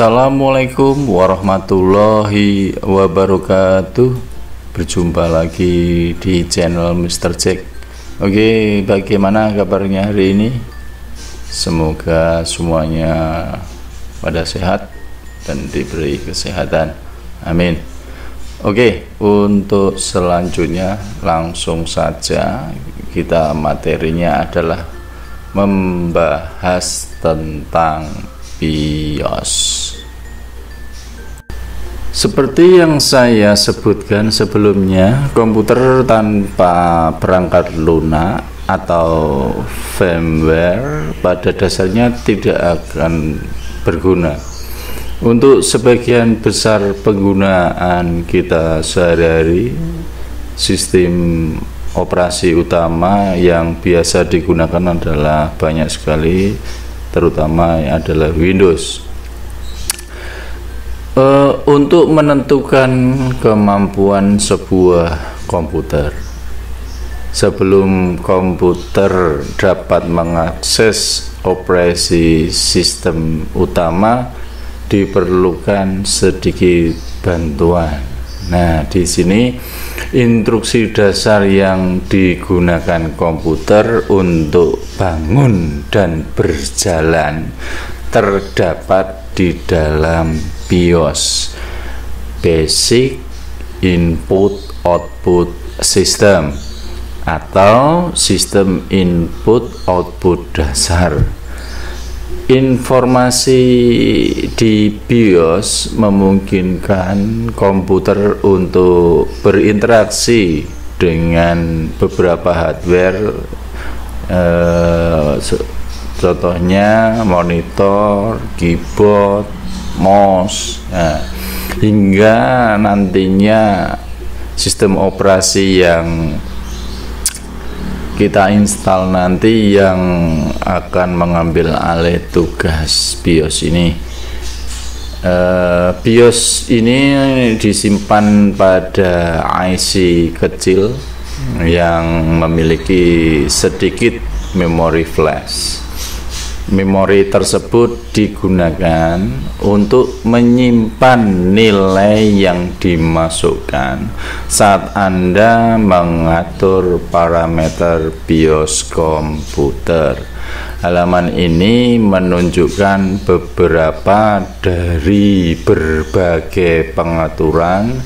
Assalamualaikum warahmatullahi wabarakatuh. Berjumpa lagi di channel Mr. Jack. Oke, bagaimana kabarnya hari ini? Semoga semuanya pada sehat dan diberi kesehatan. Amin. Oke, untuk selanjutnya langsung saja kita materinya adalah membahas tentang BIOS. Seperti yang saya sebutkan sebelumnya, komputer tanpa perangkat lunak atau firmware pada dasarnya tidak akan berguna. Untuk sebagian besar penggunaan kita sehari-hari, sistem operasi utama yang biasa digunakan adalah banyak sekali, terutama adalah Windows. Untuk menentukan kemampuan sebuah komputer, sebelum komputer dapat mengakses operasi sistem utama, diperlukan sedikit bantuan. Nah, di sini instruksi dasar yang digunakan komputer untuk bangun dan berjalan terdapat di dalam BIOS, Basic Input Output System, atau sistem input output dasar. Informasi di BIOS memungkinkan komputer untuk berinteraksi dengan beberapa hardware, contohnya monitor, keyboard, mouse, hingga nantinya sistem operasi yang kita install nanti yang akan mengambil alih tugas BIOS ini. BIOS ini disimpan pada IC kecil yang memiliki sedikit memori flash. Memori tersebut digunakan untuk menyimpan nilai yang dimasukkan saat Anda mengatur parameter BIOS komputer. Halaman ini menunjukkan beberapa dari berbagai pengaturan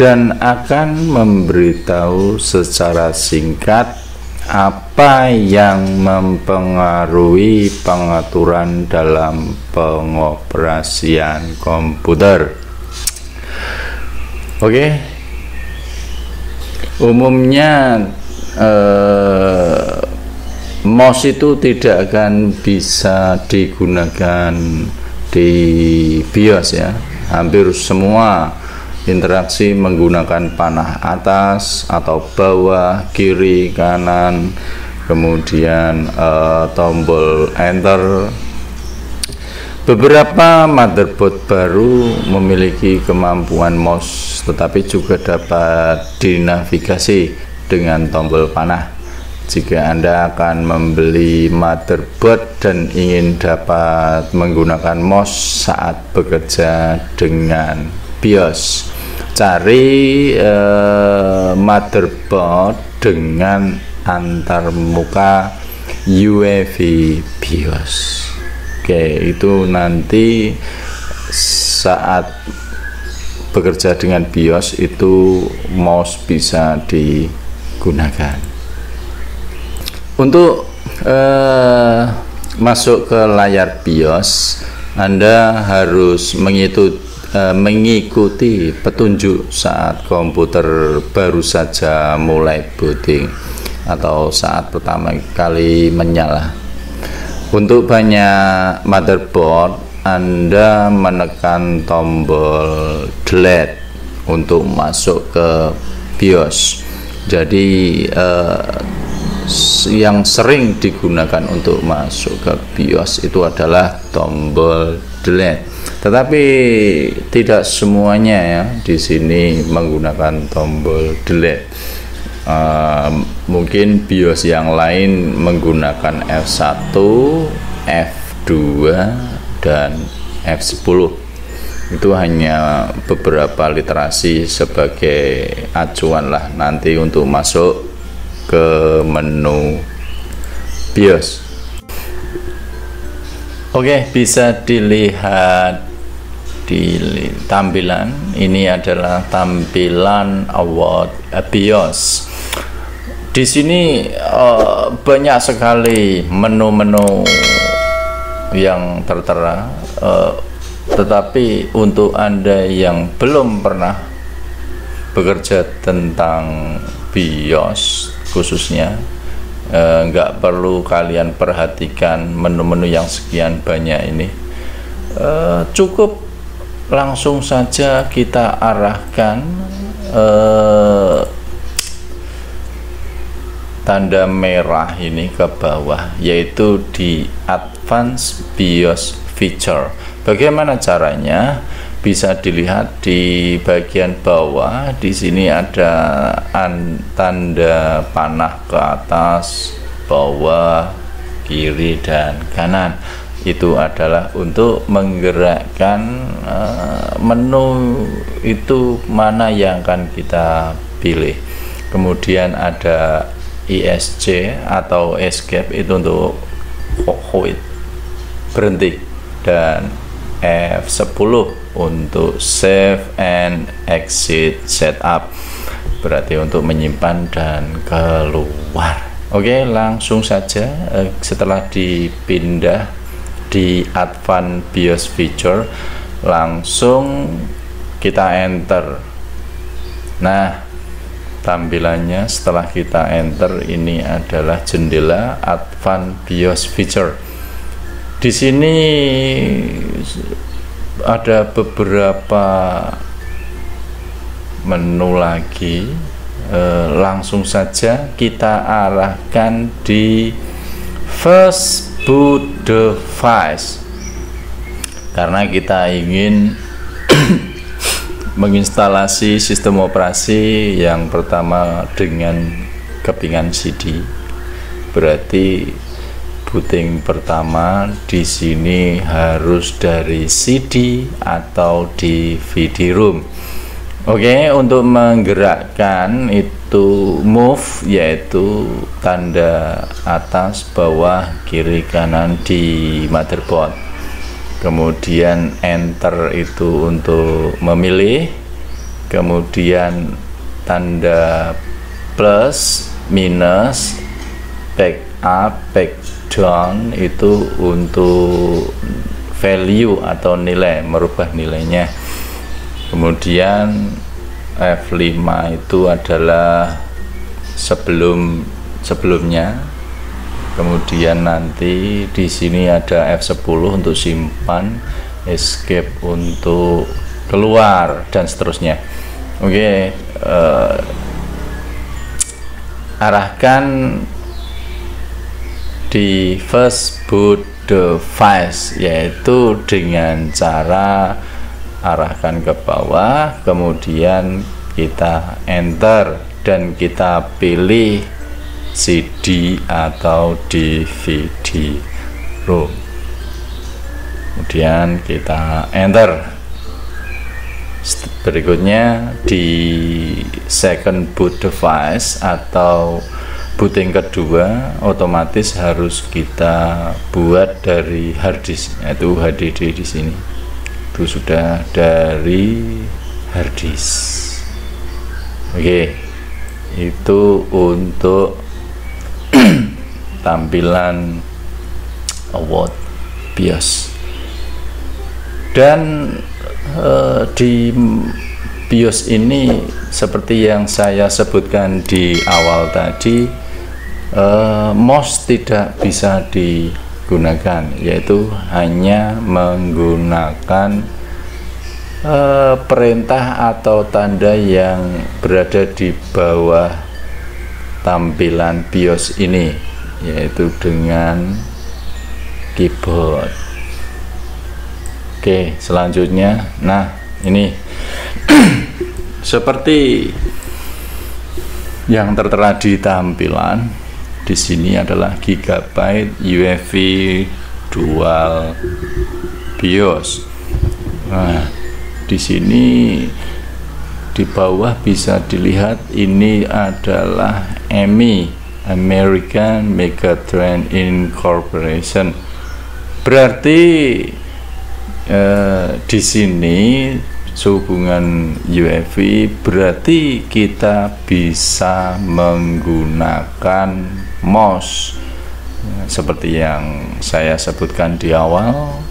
dan akan memberitahu secara singkat apa yang mempengaruhi pengaturan dalam pengoperasian komputer. Oke, umumnya mouse itu tidak akan bisa digunakan di BIOS ya. Hampir semua interaksi menggunakan panah atas atau bawah, kiri, kanan, kemudian tombol enter. Beberapa motherboard baru memiliki kemampuan mouse, tetapi juga dapat dinavigasi dengan tombol panah. Jika Anda akan membeli motherboard dan ingin dapat menggunakan mouse saat bekerja dengan BIOS, cari motherboard dengan antarmuka UEFI BIOS. Oke, itu nanti saat bekerja dengan BIOS itu mouse bisa digunakan. Untuk masuk ke layar BIOS, Anda harus mengikuti petunjuk saat komputer baru saja mulai booting atau saat pertama kali menyala. Untuk banyak motherboard, Anda menekan tombol delete untuk masuk ke BIOS. Jadi yang sering digunakan untuk masuk ke BIOS itu adalah tombol delete. Tetapi tidak semuanya ya di sini menggunakan tombol delete. Mungkin BIOS yang lain menggunakan F1, F2 dan F10. Itu hanya beberapa literasi sebagai acuan lah nanti untuk masuk ke menu BIOS. Oke, bisa dilihat di tampilan ini adalah tampilan award BIOS. Di sini banyak sekali menu-menu yang tertera, tetapi untuk Anda yang belum pernah bekerja tentang BIOS khususnya, nggak perlu kalian perhatikan menu-menu yang sekian banyak ini. Cukup langsung saja kita arahkan tanda merah ini ke bawah, yaitu di Advanced BIOS Feature. Bagaimana caranya? Bisa dilihat di bagian bawah. Di sini ada tanda panah ke atas, bawah, kiri, dan kanan. Itu adalah untuk menggerakkan menu itu mana yang akan kita pilih. Kemudian ada ESC atau escape, itu untuk hold, berhenti, dan F10 untuk save and exit setup, berarti untuk menyimpan dan keluar. Oke, langsung saja setelah dipindah di Advanced BIOS Feature, langsung kita enter. Nah, tampilannya setelah kita enter ini adalah jendela Advanced BIOS Feature. Di sini ada beberapa menu lagi. Langsung saja kita arahkan di first boot device, karena kita ingin menginstalasi sistem operasi yang pertama dengan kepingan CD. Berarti booting pertama di sini harus dari CD atau DVD-ROM. Oke, untuk menggerakkan itu move, yaitu tanda atas, bawah, kiri, kanan di motherboard. Kemudian enter itu untuk memilih, kemudian tanda plus, minus, back up, back down itu untuk value atau nilai, merubah nilainya. Kemudian F5 itu adalah sebelumnya. Kemudian nanti di sini ada F10 untuk simpan, escape untuk keluar, dan seterusnya. Oke, arahkan di first boot device, yaitu dengan cara arahkan ke bawah, kemudian kita enter dan kita pilih CD atau DVD ROM. Kemudian kita enter. Berikutnya di second boot device atau booting kedua, otomatis harus kita buat dari hard disk, yaitu HDD di sini. Itu sudah dari hard disk. Oke, itu untuk tampilan award BIOS. Dan di BIOS ini seperti yang saya sebutkan di awal tadi, mouse tidak bisa digunakan, yaitu hanya menggunakan perintah atau tanda yang berada di bawah tampilan BIOS ini, yaitu dengan keyboard. Oke, selanjutnya, nah ini seperti yang tertera di tampilan. Di sini adalah Gigabyte UEFI Dual BIOS. Nah, di sini di bawah bisa dilihat ini adalah AMI, American Megatrend Incorporation. Berarti di sini sehubungan UEFI berarti kita bisa menggunakan mouse seperti yang saya sebutkan di awal.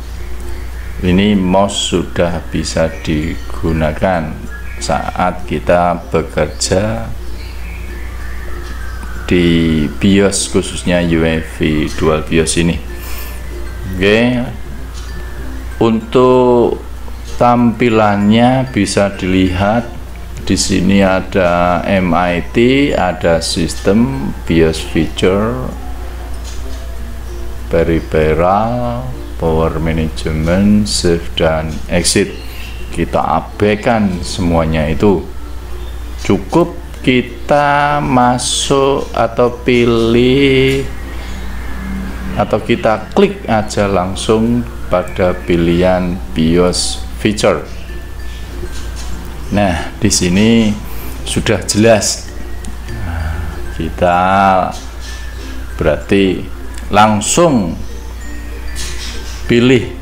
Ini mouse sudah bisa digunakan saat kita bekerja di BIOS, khususnya UEFI Dual BIOS ini. Oke, untuk tampilannya bisa dilihat di sini ada MIT, ada sistem BIOS feature, peripheral, power management, save dan exit. Kita abaikan semuanya itu. Cukup kita masuk atau pilih atau kita klik aja langsung pada pilihan BIOS feature. Nah, di sini sudah jelas. Kita berarti langsung pilih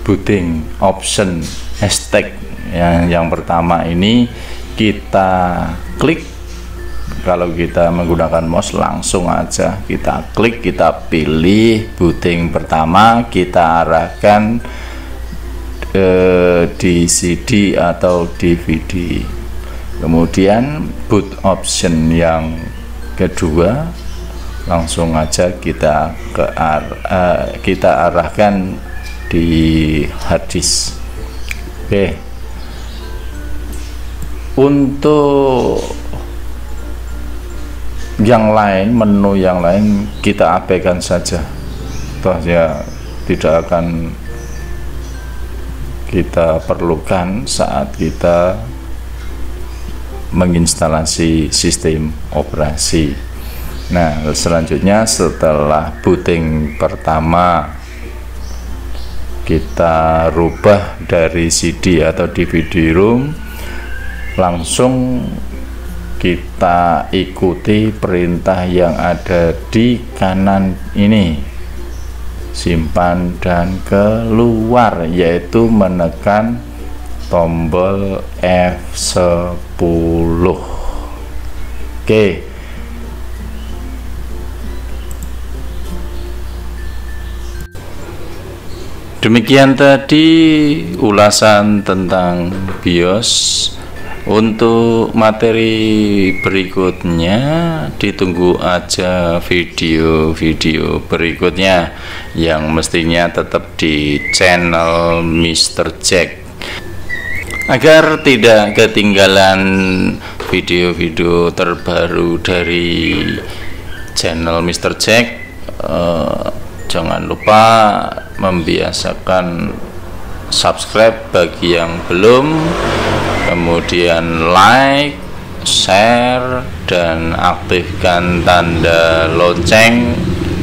booting option hashtag yang pertama ini kita klik. Kalau kita menggunakan mouse langsung aja kita klik, kita pilih booting pertama, kita arahkan di CD atau DVD. Kemudian boot option yang kedua langsung aja kita kita arahkan di hard disk. Oke, untuk yang lain, menu yang lain kita abaikan saja, toh ya tidak akan kita perlukan saat kita menginstalasi sistem operasi. Nah, selanjutnya setelah booting pertama kita rubah dari CD atau DVD ROM, langsung kita ikuti perintah yang ada di kanan ini, simpan dan keluar, yaitu menekan tombol F10. Oke. Demikian tadi ulasan tentang BIOS. Untuk materi berikutnya ditunggu aja video-video berikutnya yang mestinya tetap di channel Mr. Jack, agar tidak ketinggalan video-video terbaru dari channel Mr. Jack. Jangan lupa membiasakan subscribe bagi yang belum, kemudian like, share, dan aktifkan tanda lonceng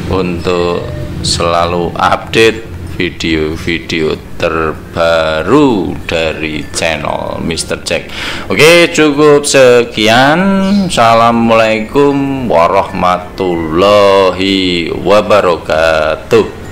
untuk selalu update video-video terbaru dari channel Mr. Jack. Oke, cukup sekian. Assalamualaikum warahmatullahi wabarakatuh.